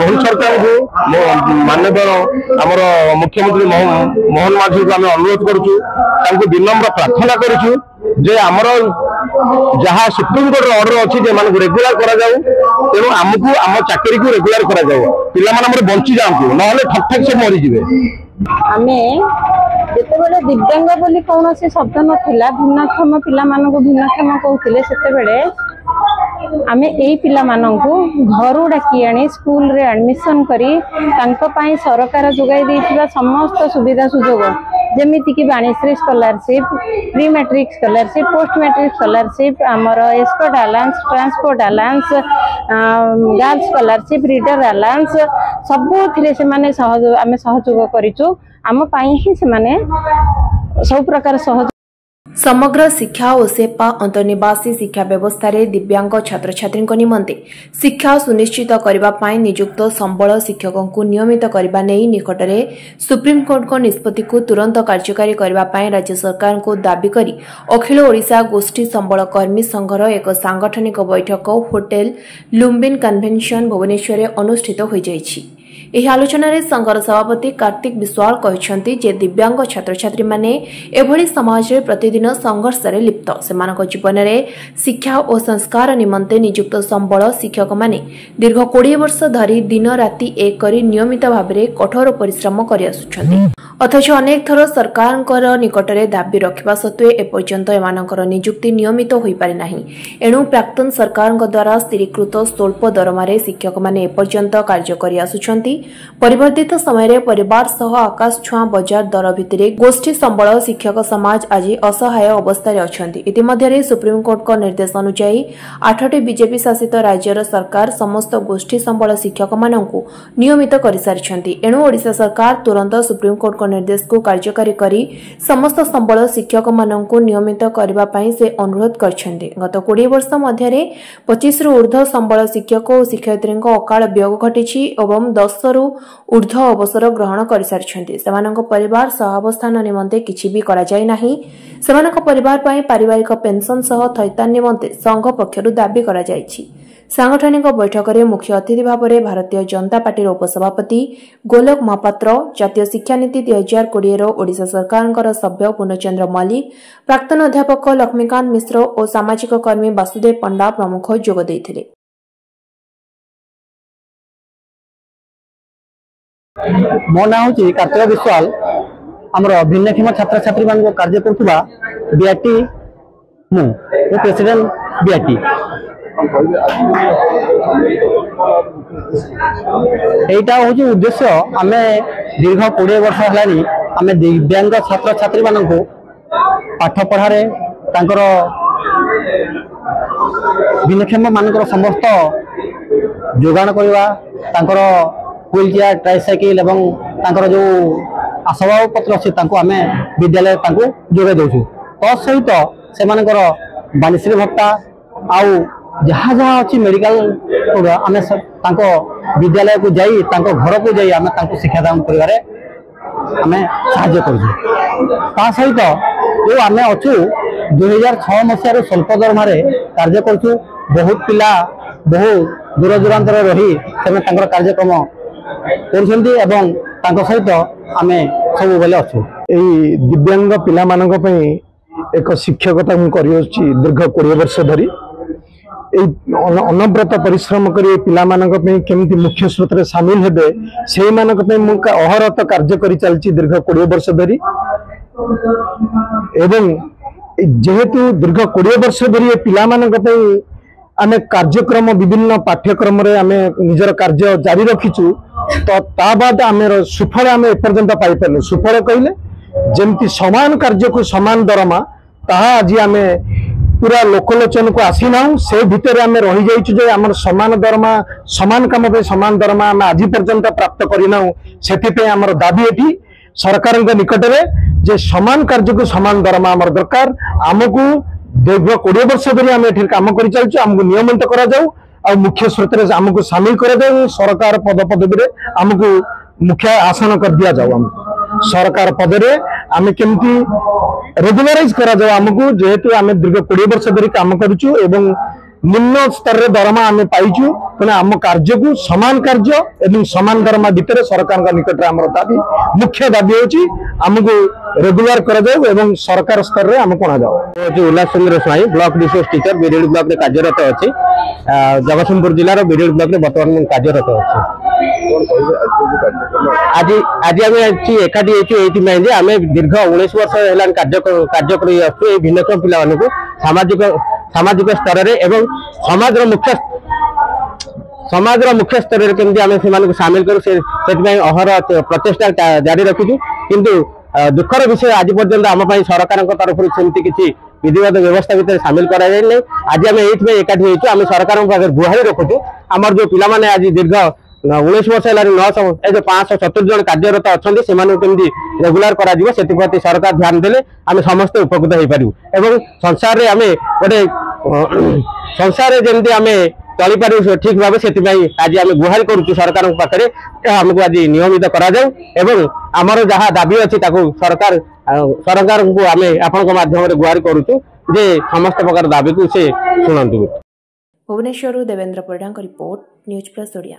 मोहन सरकार को माननीय आमर मुख्यमंत्री मोहन माझी को आम अनुरोध करुचु विनम्र प्रार्थना करुचु जे आमर जहाँ सुप्रीमकोर्ट ऑर्डर अच्छी रेगुलर तेणु आमको आम चाकरी को रेगुलर कर बंची जातु ना ठक ठक से मरीजे आम जिते दिव्यांग बोली कौन शब्द नाला भिन्नक्षम पिला भिन्नक्षम कहते से आमे एई पिला मानंकु घरु डाकी आनी स्कूल रे एडमिशन करी तांको पाई सरकार जोगाई देथिबा समस्त सुविधा सुजोग जेमिति कि Banishree scholarship pre matric scholarship post matric scholarship आमर escort allowance transport allowance girls scholarship reader allowance सबु थिले से माने आमे सहयोग करिचु आम पाई ही से माने सब प्रकार सहयोग समग्र शिक्षा और सेपा अंतर्निवासी शिक्षा व्यवस्था रे दिव्यांग छात्र छात्री निमंते शिक्षा सुनिश्चित करने नियुक्त संबल शिक्षकों को नियमित करने नहीं निकट में सुप्रीमकोर्ट को निष्पत्ति को तुरंत कार्यकारी करने राज्य सरकार को दाबी करी अखिल ओडिशा गोष्ठी संबल कर्मी संघर एक सांगठनिक बैठक होटेल लुम्बिन कन्वेंशन भुवनेश्वर अनुष्ठित हो जाइछि। एही आलोचना रे संघर सभापति कार्तिक विश्वाल कहते जे दिव्यांग छात्र छात्री माने एभली समाज रे प्रतिदिन संघर्ष रे लिप्त सेमानक जीवन रे शिक्षा और संस्कार निमंते नियुक्त संबल शिक्षक माने दीर्घ 20 वर्ष धरी दिन राति एक करी नियमित भाव में कठोर परिश्रम करि आसुछन्ति अथच अनेक थर सरकार निकट में दाबी रखा सत्वे एपर्यंत एमानकर नियुक्ति नियमित हो पारि नाही। एणु प्राक्तन सरकार द्वारा स्थिरीकृत स्वल्प दरमारे शिक्षक माने एपर्यंत कार्य करि आसुछन्ति। परिवर्तित समय परिवार सह आकाश छुआ बजार दर भितर गोष्ठी संबल शिक्षक समाज आज असहाय अवस्था अछन्ति। इतिमध्य सुप्रीमकोर्ट को निर्देश अनुसार 8टी बीजेपी शासित राज्यर सरकार समस्त गोष्ठी संबल शिक्षक मानकु नियमित कर सारिछन्ति। एणु ओडिशा सरकार तुरंत सुप्रीमकोर्ट को निर्देश को कार्यकारी करी समस्त संबल शिक्षक मानकु नियमित करबा पई से अनुरोध करछन्ति। गत 20 वर्ष मध्य 25 रु ऊर्ध्व संबल शिक्षक और शिक्षयित्री अकाल वियोग घटिछि एवं 10 रु ऊर्ध्व अवसर ग्रहण कर सारिछन्ति। सेमानक परिवार सहावस्थान निमंते किछि भी करा जाय नाही। सेमानक परिवार पई पारिवारिक पेंशन सह थैतान निमंते संघ पक्षरु दाबी करा जायछि। सांगठनिक बैठक में मुख्य अतिथि भाव में भारतीय जनता पार्टी उपसभापति गोलोक महापात्र जातीय शिक्षा नीति 2020 ओडिशा सरकार सभ्य पूर्णचंद्र मल्लिक प्राक्तन अध्यापक लक्ष्मीकांत मिश्र और सामाजिक कर्मी वासुदेव पंडा प्रमुख जोग देथिले। मो ना हूँ कार्तिक विश्वाल आमर भिन्नक्षम छात्र छात्री मान कार्य करुवा बीआरटी मु प्रेसिडेंट बीआरटी एटा हूँ उद्देश्य आम दीर्घ 20 वर्ष है आम दिव्यांग छात्र छात्री मान पाठ पढ़ारे भिन्नक्षम मान समस्त जोगाण करवा व्हील चेयर ट्राइसाइकिल एवं जो आसबाब पत्र अच्छे आम विद्यालय जोगे दौचु तसहित से वाणिश्री भत्ता आउ जहाँ जहाँ अच्छी मेडिकल आम विद्यालय को जाई घर को जाई आम शिक्षादान कर सहित जो आम अच्छु 2006 मसीह स्वल्प दरमारे कार्य करुँ बहुत पिला बहु दूर दूरांतर रही से कार्यक्रम कर सहित आम सब बेले अच्छु दिव्यांग पिला मानक पई एक शिक्षकता दीर्घ 20 वर्ष धरी अनव्रत परिश्रम करी पिला मानक पई केमिति मुख्य स्रोत रे शामिल हेबे सेही मानक पई मु अहरत कार्य करी चलची दीर्घ 20 वर्ष धरी एवं जेहेतु दीर्घ 20 वर्ष धरी पिला मानक पई आमे कार्यक्रम विभिन्न पाठ्यक्रम रे आमे निजर कार्य जारी रखिचु तो ता बाद आमे सुफल आमे एपर्यंत पाई पारलु। सुफल कहले जेमति समान कार्य को समान दरमा ताहा आज आमे पूरा लोकलोचन को आसीना से भितर आमे रही जाइछु जे हमर समान दरमा समान काम पे समान दरमा आमे आज पर्यंत प्राप्त करिना सेति पे हमर दाबी एठी सरकार निकट रे जे समान कार्य को समान दरमा हमर दरकार हमकु दीर्घ 20 वर्ष धरी आम एठी काम कर चलछु आमको नियमित करा जाऊ आ मुख्य स्रोत रे आमको शामिल कर दे सरकार पद पदवी रे आमको मुख्य आसन कर दिया जाऊ हमको सरकार पद रे आम केमती रेगुलराइज करा जाऊ आमको जेहेतु आम दीर्घ 20 वर्ष धरी काम करूछु एवं निम्न स्तर रे दरमा आम पाइचु तेना आम कार्य को समान कार्य एवं समान दरमा भितर सरकार निकट आम दाबी मुख्य दाबी होची आमको रेगुलर करा जाऊ एवं सरकार स्तर रे आम कोना जाऊ। उल्लास चंद्र स्वाई ब्लॉक रिसोर्स टीचर बिरेड ब्लॉक रे कार्यरत अछि। जगतसिंहपुर जिलार बिरेड ब्लॉक रे वर्तमान कार्यरत अछि। आज आज आम एकाठी होती आम दीर्घ 19 वर्ष है कार्य कर भिन्नक्षम पिला सामाजिक स्तर में एवं समाज मुख्य स्तर में केमती आम से सामिल करूँ अहर प्रचेषा जारी रखीचु किंतु दुखर विषय आज पर्यंत आम सरकार तरफ सेमती किसी विधिवत व्यवस्था भीतर सामिल कराई नहीं। आज आम ये एकाठी आम सरकार गुहारी रखुचु आमर जो पिला आज दीर्घ 19 वर्ष है 570 जन कार्यरत अच्छा से रेगुलर कर सरकार ध्यान देले आम समस्ते उपकृत हो पारू एवं संसार आम गोटे संसार जमी आम चली पारू ठीक भाव से आज आम गुहारी करुचु सरकार पाखे आमको आज नियमित करा जाऊ एवं आमर जहाँ दाबी अच्छी सरकार को आम आपण माध्यम गुहारी करुचु जे समस्त प्रकार दाबी को से शुणु। Bhubaneswar Devendra Parida report news plus Odia.